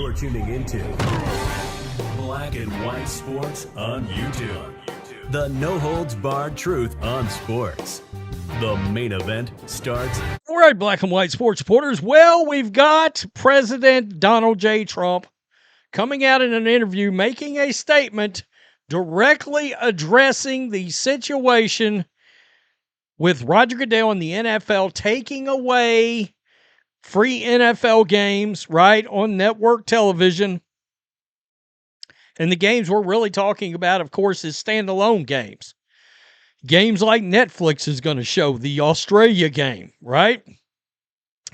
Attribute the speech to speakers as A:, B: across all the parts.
A: You're tuning into Black and White Sports on YouTube. The no-holds-barred truth on sports. The main event starts.
B: All right, Black and White sports supporters. Well, we've got President Donald J. Trump coming out in an interview making a statement directly addressing the situation with Roger Goodell and the NFL taking away free NFL games, right, on network television. And the games we're really talking about, of course, is standalone games. Games like Netflix is going to show the Australia game, right?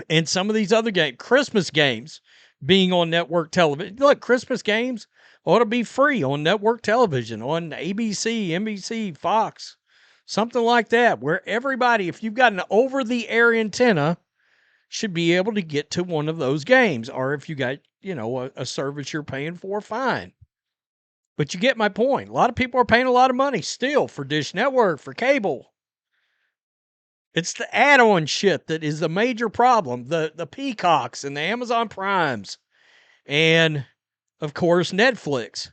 B: And some of these other games, Christmas games being on network television. Look, Christmas games ought to be free on network television, on ABC, NBC, Fox, something like that, where everybody, if you've got an over-the-air antenna, should be able to get to one of those games. Or if you got, a service you're paying for, fine. But you get my point. A lot of people are paying a lot of money still for Dish Network, for cable. It's the add-on shit that is the major problem. The Peacocks and the Amazon Primes. And, of course, Netflix.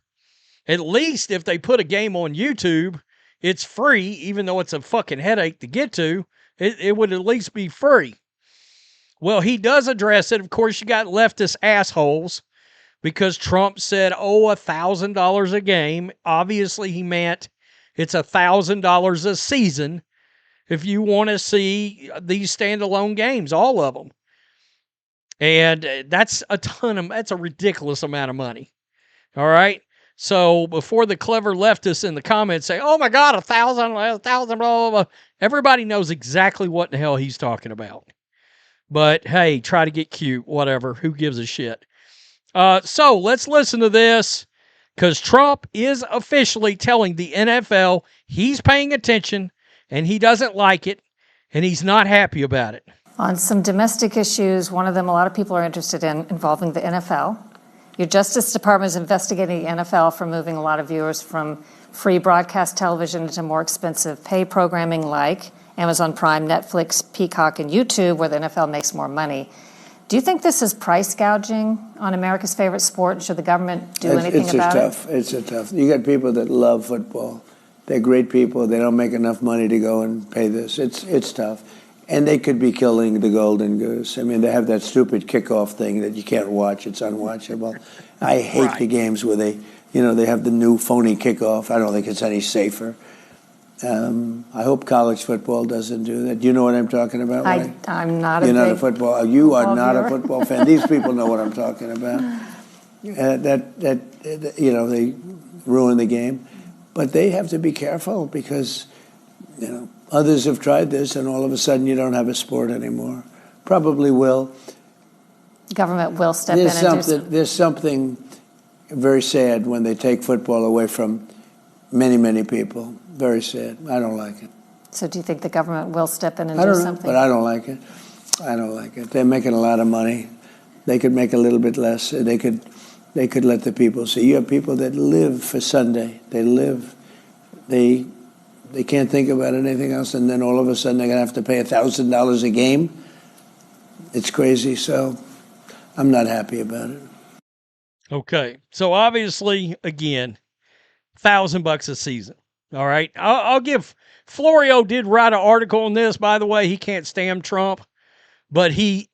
B: At least if they put a game on YouTube, it's free, even though it's a fucking headache to get to. It would at least be free. Well, he does address it. Of course, you got leftist assholes because Trump said, $1,000 a game. Obviously, he meant it's $1,000 a season if you want to see these standalone games, all of them. And that's that's a ridiculous amount of money. All right? So before the clever leftists in the comments say, oh my God, 1,000, blah, blah, blah, everybody knows exactly what the hell he's talking about. But hey, try to get cute, whatever. Who gives a shit? So let's listen to this, because Trump is officially telling the NFL he's paying attention and he doesn't like it and he's not happy about it.
C: On some domestic issues, one of them a lot of people are interested in involving the NFL. Your Justice Department is investigating the NFL for moving a lot of viewers from free broadcast television into more expensive pay programming like Amazon Prime, Netflix, Peacock, and YouTube, where the NFL makes more money. Do you think this is price gouging on America's favorite sport? Should the government do anything about it?
D: It's tough. You got people that love football. They're great people. They don't make enough money to go and pay this. It's tough. And they could be killing the golden goose. I mean, they have that stupid kickoff thing that you can't watch. It's unwatchable. I hate the games where they have the new phony kickoff. I don't think it's any safer. I hope college football doesn't do that. Do you know what I'm talking about?
C: I'm not a
D: You're
C: big
D: not a football. You are not
C: viewer.
D: a football fan. These people know what I'm talking about. They ruin the game, but they have to be careful because others have tried this, and all of a sudden you don't have a sport anymore. Probably will.
C: Government will step in and do something.
D: There's something very sad when they take football away from many, many people. Very sad. I don't like it.
C: So do you think the government will step in and
D: I
C: do
D: don't know,
C: something?
D: but I don't like it. I don't like it. They're making a lot of money. They could make a little bit less. They could let the people see. You have people that live for Sunday. They can't think about anything else, and then all of a sudden they're going to have to pay $1,000 a game. It's crazy, so I'm not happy about it.
B: Okay, so obviously, again, $1,000 a season. All right, I'll give. Florio did write an article on this, by the way. He can't stand Trump, but he's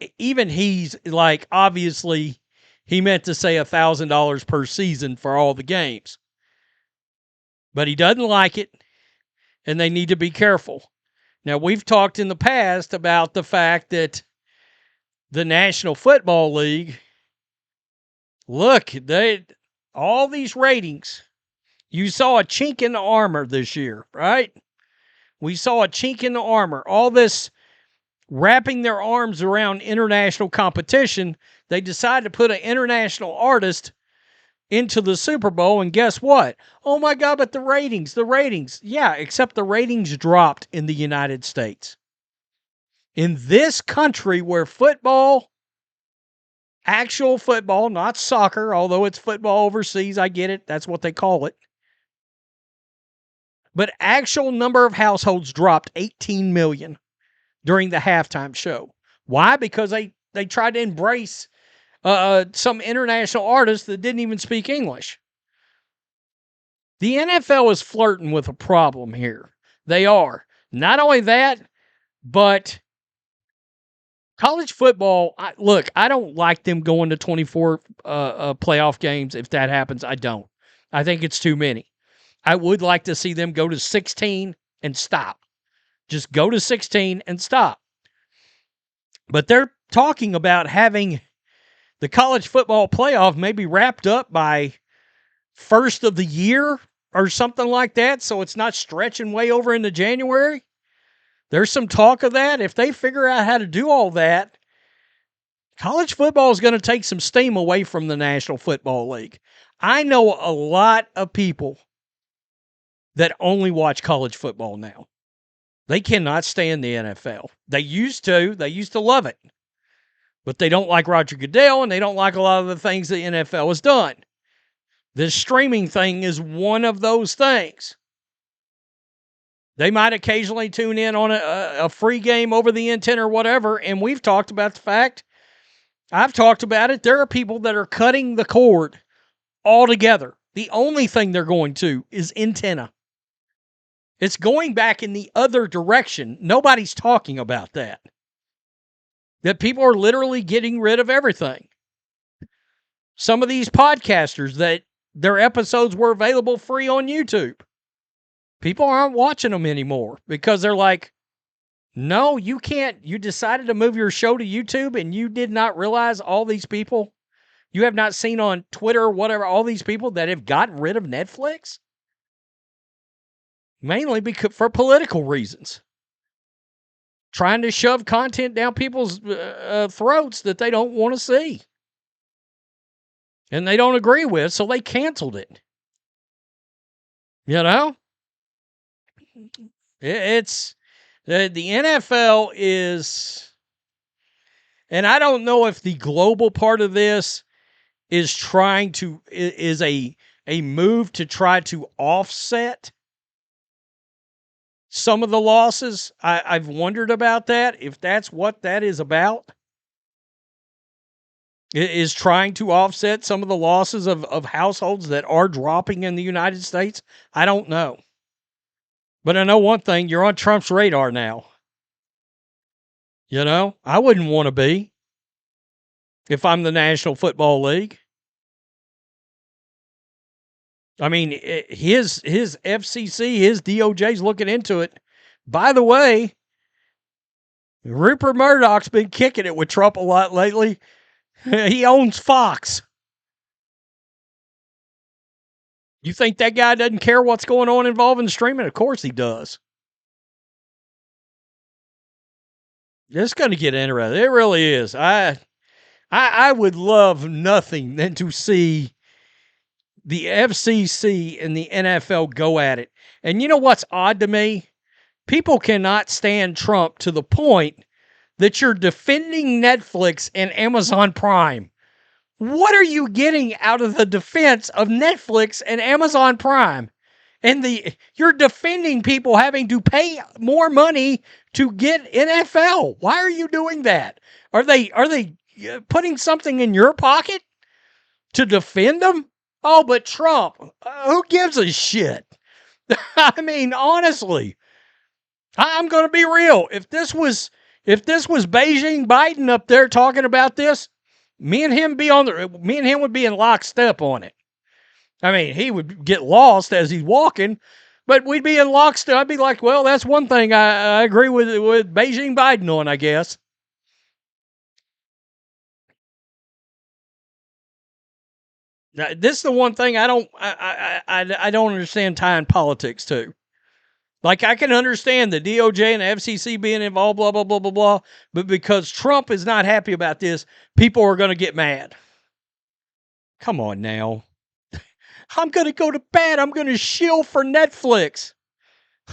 B: like, obviously, he meant to say $1,000 per season for all the games, but he doesn't like it, and they need to be careful. Now, we've talked in the past about the fact that the National Football League, look, all these ratings. You saw a chink in the armor this year, right? We saw a chink in the armor. All this wrapping their arms around international competition. They decided to put an international artist into the Super Bowl, and guess what? Oh my God, but the ratings. Yeah, except the ratings dropped in the United States. In this country where football, actual football, not soccer, although it's football overseas, I get it. That's what they call it. But actual number of households dropped 18 million during the halftime show. Why? Because they tried to embrace some international artists that didn't even speak English. The NFL is flirting with a problem here. They are. Not only that, but college football, look, I don't like them going to 24 playoff games. If that happens, I don't. I think it's too many. I would like to see them go to 16 and stop. Just go to 16 and stop. But they're talking about having the college football playoff maybe wrapped up by first of the year or something like that, so it's not stretching way over into January. There's some talk of that. If they figure out how to do all that, college football is going to take some steam away from the National Football League. I know a lot of people that only watch college football now. They cannot stand the NFL. They used to. They used to love it. But they don't like Roger Goodell, and they don't like a lot of the things the NFL has done. This streaming thing is one of those things. They might occasionally tune in on a free game over the antenna or whatever, and we've talked about the fact, I've talked about it, there are people that are cutting the cord altogether. The only thing they're going to is antenna. It's going back in the other direction. Nobody's talking about that. That people are literally getting rid of everything. Some of these podcasters that their episodes were available free on YouTube, people aren't watching them anymore because they're like, no, you can't. You decided to move your show to YouTube and you did not realize all these people you have not seen on Twitter or whatever, all these people that have gotten rid of Netflix? Mainly because for political reasons. Trying to shove content down people's throats that they don't want to see. And they don't agree with, so they canceled it. You know? It's the NFL is, and I don't know if the global part of this is trying to, is a move to try to offset some of the losses. I've wondered about that, if that's what that is about. It is trying to offset some of the losses of households that are dropping in the United States. I don't know. But I know one thing, you're on Trump's radar now. You know, I wouldn't want to be if I'm the National Football League. I mean, his FCC, his DOJ's looking into it. By the way, Rupert Murdoch's been kicking it with Trump a lot lately. He owns Fox. You think that guy doesn't care what's going on involving streaming? Of course he does. It's going to get interesting. It really is. I would love nothing than to see the FCC and the NFL go at it. And you know what's odd to me? People cannot stand Trump to the point that you're defending Netflix and Amazon Prime. What are you getting out of the defense of Netflix and Amazon Prime? And you're defending people having to pay more money to get NFL. Why are you doing that? Are they putting something in your pocket to defend them? Oh, but Trump, who gives a shit? I mean, honestly, I'm going to be real. If this was Beijing Biden up there talking about this, me and him would be in lockstep on it. I mean, he would get lost as he's walking, but we'd be in lockstep. I'd be like, well, that's one thing I agree with Beijing Biden on, I guess. Now, this is the one thing I don't understand tying politics to. Like, I can understand the DOJ and the FCC being involved, blah, blah, blah, blah, blah, but because Trump is not happy about this, people are going to get mad. Come on now. I'm going to go to bed. I'm going to shill for Netflix.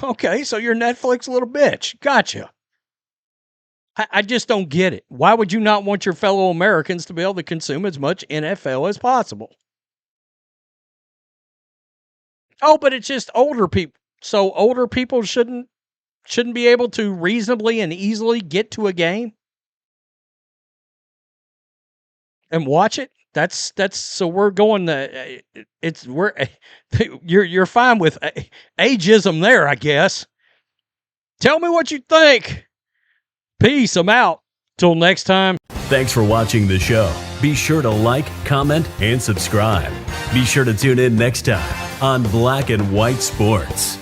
B: Okay, so you're Netflix little bitch. Gotcha. I just don't get it. Why would you not want your fellow Americans to be able to consume as much NFL as possible? Oh, but it's just older people. So older people shouldn't be able to reasonably and easily get to a game? and watch it. That's so we're going to you're fine with ageism there, I guess. Tell me what you think. Peace. I'm out. Till next time.
A: Thanks for watching the show. Be sure to like, comment, and subscribe. Be sure to tune in next time on Black and White Sports.